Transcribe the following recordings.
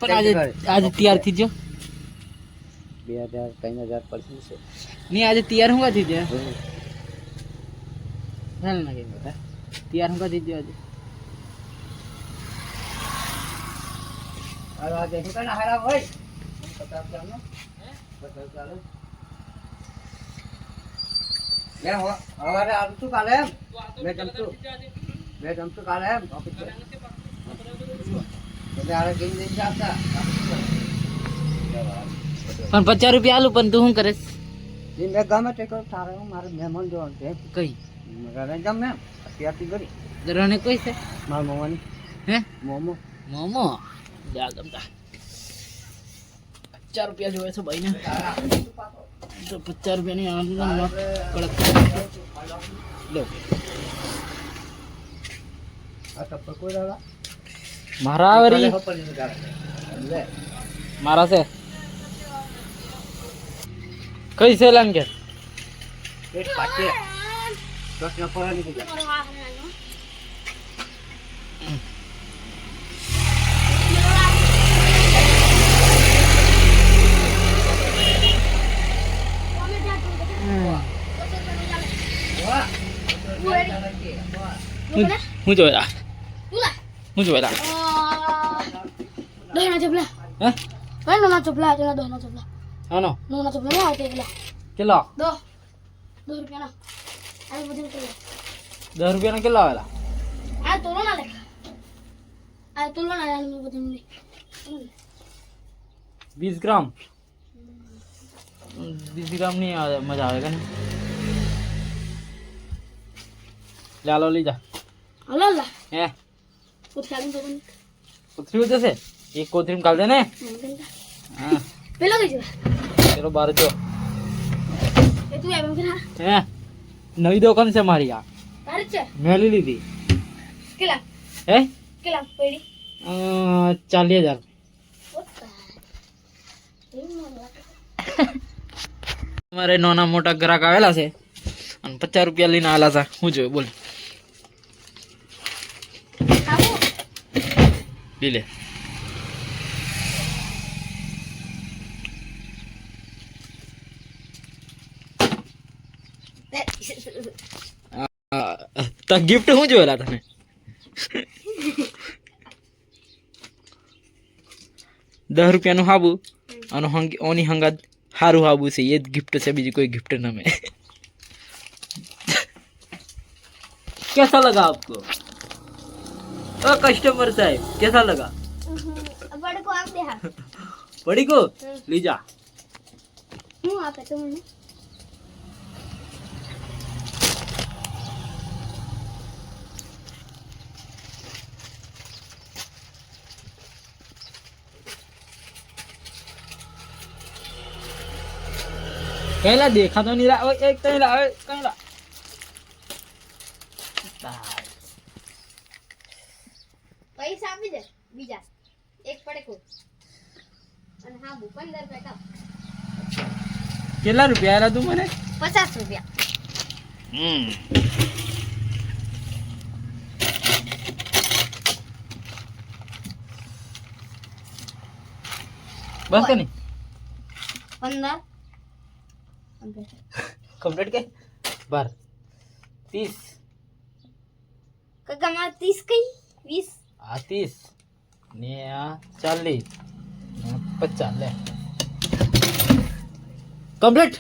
પણ આજે તૈયાર થઈ ગયો 2000 3000 પડશે છે નહીં આજે તૈયાર હું થઈ ગયો ચાલ ના કે બેટા તૈયાર હું થઈ ગયો આજે આ દેખો કના હરા હોય પતા ચાલો પતા ચાલો લે હો હવારે આવું તું કાલે મે જમતું કાલે ઓફિસ પર એટલે આરે ગઈ નહીં જાતા પણ 50 રૂપિયા આલું પણ તું શું કરે જીન મે ગમે તે કર તારે મારે મહેમાન જોવાનું છે કઈ મગાને ગમે અત્યારથી કરી દરવાને કોઈ છે માર મોવાની હે મોમો મોમો જા ગમતા 50 રૂપિયા જોવે છે ભાઈ ને તો 50 રૂપિયા ની આનંદ કડક લો આ ટપ્પર કોઈ રાલા મારા વરી લે મારા છે કઈ છે લાન કે એક પાટે બસ ના પરા નીકળી જા હું જોયેલા હું જોયેલા દોના ચપલા હે કઈ દોના ચપલા તેના દોના ચપલા આનો દોના ચપલા ના આવતે પેલા કેટલો દો રૂપિયા ના આ બધું તો 10 રૂપિયા ના કેટલા આવેલા આ તોલો ના લે આ તોલો ના લે બધું લે 20 ગ્રામ 20 ગ્રામ ની મજા આવે કે લાલો લઈ જા હલો લા હે કુછ ખાલી તો બની કોથરી જશે એક કોથરી કાઢ દે ને હા પેલા કઈ ચલો બાર જો એ તું એમ કે ના હે નવી દુકાન છે મારી આ તારે છે મેલી લીધી કેલા હે કેલા પડી 40000 અમારે નાના મોટા ગ્રાહક આવેલા છે અને 50 રૂપિયા લઈને આવેલા હતા હું જોયું બોલ લે તો ગિફ્ટ શું જોયેલા તમે 10 રૂપિયાનું હાબુ અને ઓની હંગાત હારું હાબુ છે એ જ गिफ्ट છે બીજી कोई गिफ्ट ना में कैसा लगा आपको ओ कस्टमर साहब कैसा लगा बड़े को आप दे हां बड़ी को ले जा હું આપે તમને कहला देखा तो नहीं रहा ओए एक कहीं ला ओए कहीं ला પૈસા આપી દે બીજા એક પડે કો અને હા 15 રૂપિયા કાપ કેટલા રૂપિયા આલા તું મને 50 રૂપિયા बस का नहीं 15 कंप्लीट के 12 30 કાકા માર 30 કઈ 20 આ 30 ને આ 40 ને 50 લે कंप्लीट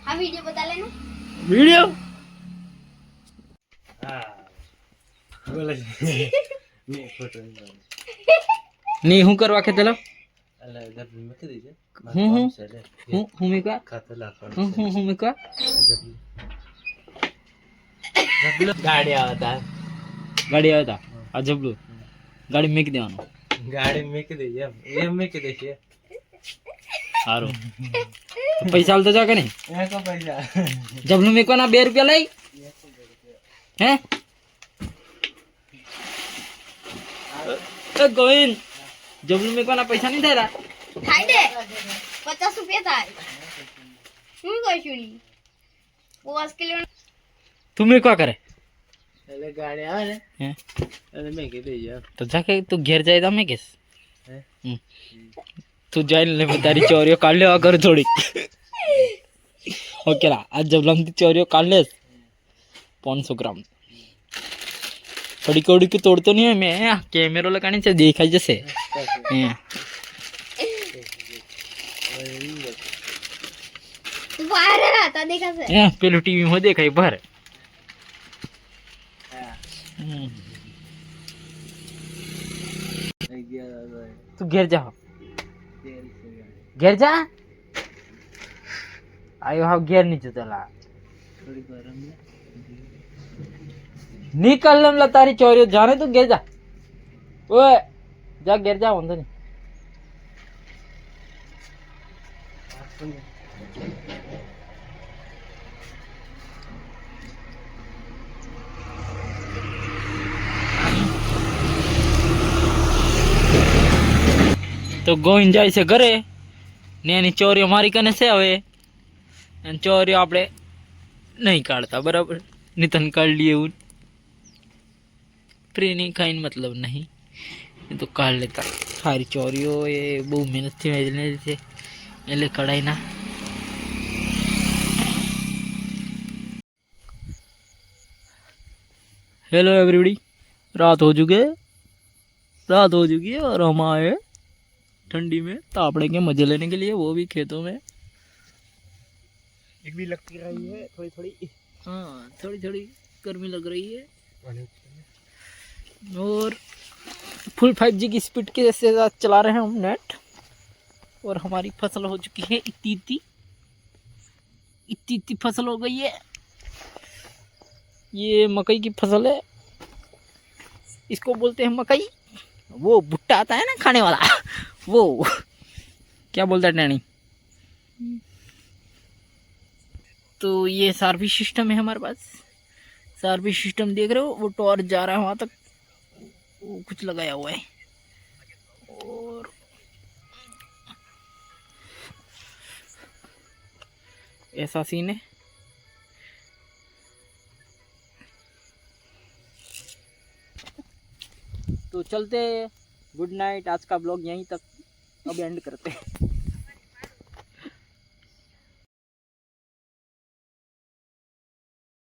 આ વિડિયો બતા લેને वीडियो બોલે મે ફોટો नहीं हूं करवा के चलो અલે ગબ મૂકી દેજે हूं मैं का ખાતલા हूं मैं का गाड़ी आवता आ जबलू गाड़ी मेक देवानो ગાડી મૂકી દેજે એમ મૂકી દેજે हारो पैसा आलता जा के नहीं એ કો પૈસા जबलू मेको ना 2 रुपया लाई हैं ए गोविंद जबलू मेको ना पैसा नहीं दे रहा થાય દે 50 રૂપિયા થાય શું કઈ છુડી 5 કિલો तुम्हें क्या करे એટલે ગાડી આવે ને હે એટલે મેં કીધું યાર તો જાકે તું ઘેર જાય તો મેં કેસ હે તું जाइन ले मैं तारी चोरियों काट ले कर थोड़ी ओके ला आज जब लंबी चोरियों काट ले 500 ग्राम कड़ी कड़ी की तोड़तो नहीं है मैं कैमरा लगाने से देखा जैसे बाहर आता देखा से पेलू टीवी में देखा बाहर तू घेर जा घेर जा आयो हाँ घेर नीचे चला થોડી ગરમ ને निकल लम तारी चोरी जाने तू घेर जा ओए जा घेर जा वांधो नहीं तो गोविंद जाय છે ઘરે ને એની ચોરીઓ મારી કને છે હવે અને ચોરીઓ આપણે નહીં કાઢતા બરાબર નિતન કાઢ લીએ એવું फ्री नहीं खाइन मतलब नहीं ये तो काट लेता सारी चोरियों ये बहु मेहनत थी मेजने से એટલે કઢાઈ ના हेलो एवरीबॉडी रात हो चुकी है और हम आए ठंडी में तापड़े के मजे लेने के लिए वो भी खेतों में એક બી લગતી રહી है थोड़ी थोड़ी हाँ थोड़ी थोड़ी गर्मी लग रही है और फुल 5G की स्पीड के साथ चला रहे हैं हम नेट और हमारी फसल हो चुकी है इतनी फसल हो गई है ये मकई की फसल है इसको बोलते हैं मकई वो भुट्टा आता है ना खाने वाला वो क्या बोलता है टैनी तो ये सार्विस सिस्टम है हमारे पास सार्विस सिस्टम देख रहे हो वो टॉर्च जा रहा है वहाँ तक वो कुछ लगाया हुआ है और ऐसा सीन है तो चलते गुड नाइट आज का ब्लॉग यहीं तक अब एंड करते हैं